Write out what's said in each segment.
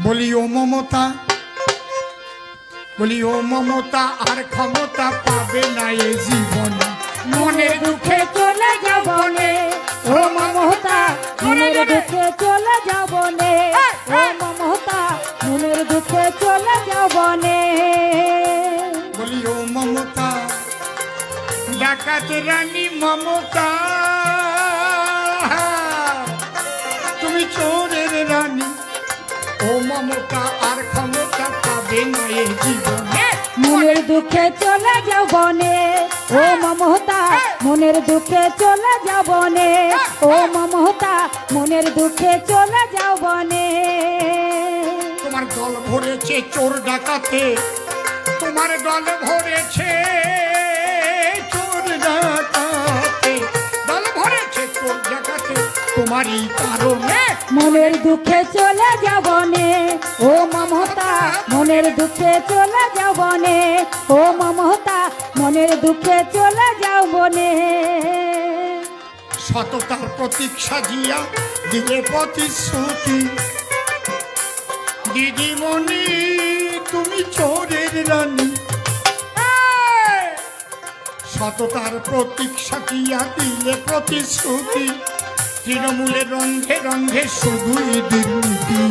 বলি ও মমতা, বলি ও মমতা আর ক্ষমতা পাবে না এ জীবন, মনের দুঃখে চলে যাব নে ও মমতা, মনের দুঃখে চলে যাব নে ও মমতা, মনের দুঃখে চলে যাব নে। বলি ও মমতা, ডাকাত রানী মমতা, তুমি চোরের রানী, ও মমতা আর ক্ষমতা পাবে না এ জীবনে, মনের দুঃখে চলে যাব নে ও মমতা, মনের দুঃখে চলে যাব নে ও মমতা, মনের দুঃখে চলে যাব নে। তোমার দল ভরেছে চোর ডাকাতে, তোমার দল ভরেছে চোর ডাকাতে, দল ভরেছে চোর ডাকাতে, তোমারই কারণে মনের দুঃখে চলে যাব নে ও মমতা, মনের দুঃখে চলে যাব নে ও মমতা, মনের দুঃখে চলে যাব নে। সততার প্রতীক সাজিয়া দিলে প্রতিশ্রুতি, দিদিমণি তুমি চোরের রানী, সততার প্রতীক সাজিয়া দিলে প্রতিশ্রুতি, তৃণমূলের রন্ধে রন্ধে শুধুই দুর্নীতি।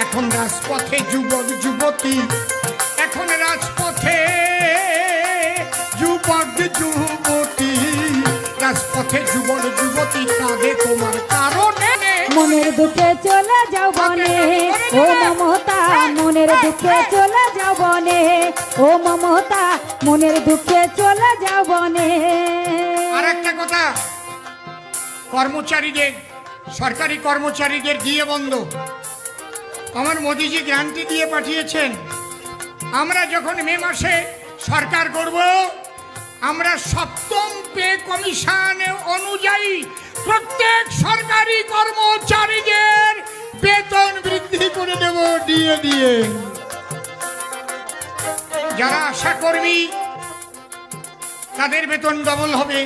এখন রাজপথে যুবক যুবতী, এখন রাজপথে যুবক যুবতী, রাজপথে যুবক যুবতী কাঁদে তোমার কারণে, মনের দুঃখে চলে যাব নে ও মমতা, মনের দুঃখে চলে যাব নে ও মমতা, মনের দুঃখে চলে যাব নে। আর একটা কথা, কর্মচারীদের, সরকারি কর্মচারীদের দিয়ে বন্ধ, আমার মোদিজি গ্যারান্টি দিয়ে পাঠিয়েছেন, আমরা যখন মে মাসে সরকার করব, আমরা সপ্তম পে কমিশন অনুযায়ী প্রত্যেক সরকারি কর্মচারীদের বেতন বৃদ্ধি করে দেব দিয়ে দিয়ে। যারা আশাকর্মী তাদের বেতন ডবল হবে।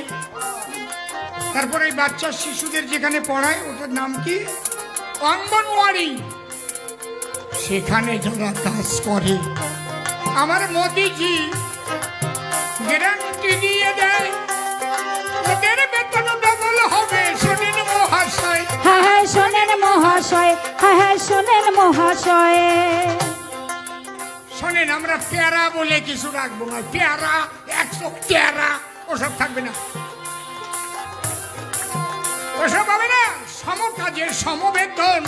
তারপরে এই বাচ্চা শিশুদের যেখানে পড়ায়, ওটার নাম কি, অঙ্গনওয়াড়ি, সেখানে যারা কাজ করে, আমার মোদিজি গ্যারান্টি দিয়ে দেয় ওদের বেতন ডবল হবে। শোনেন মহাশয়, হ্যাঁ হ্যাঁ শোনেন মহাশয়, হ্যাঁ হ্যাঁ শোনেন মহাশয়। শোনেন, আমরা পেয়ারা বলে কিছু রাখবো না, পেয়ারা 100 পেয়ারা ওসব থাকবে না, ওসব হবে না, সমকাজের সমবেতন।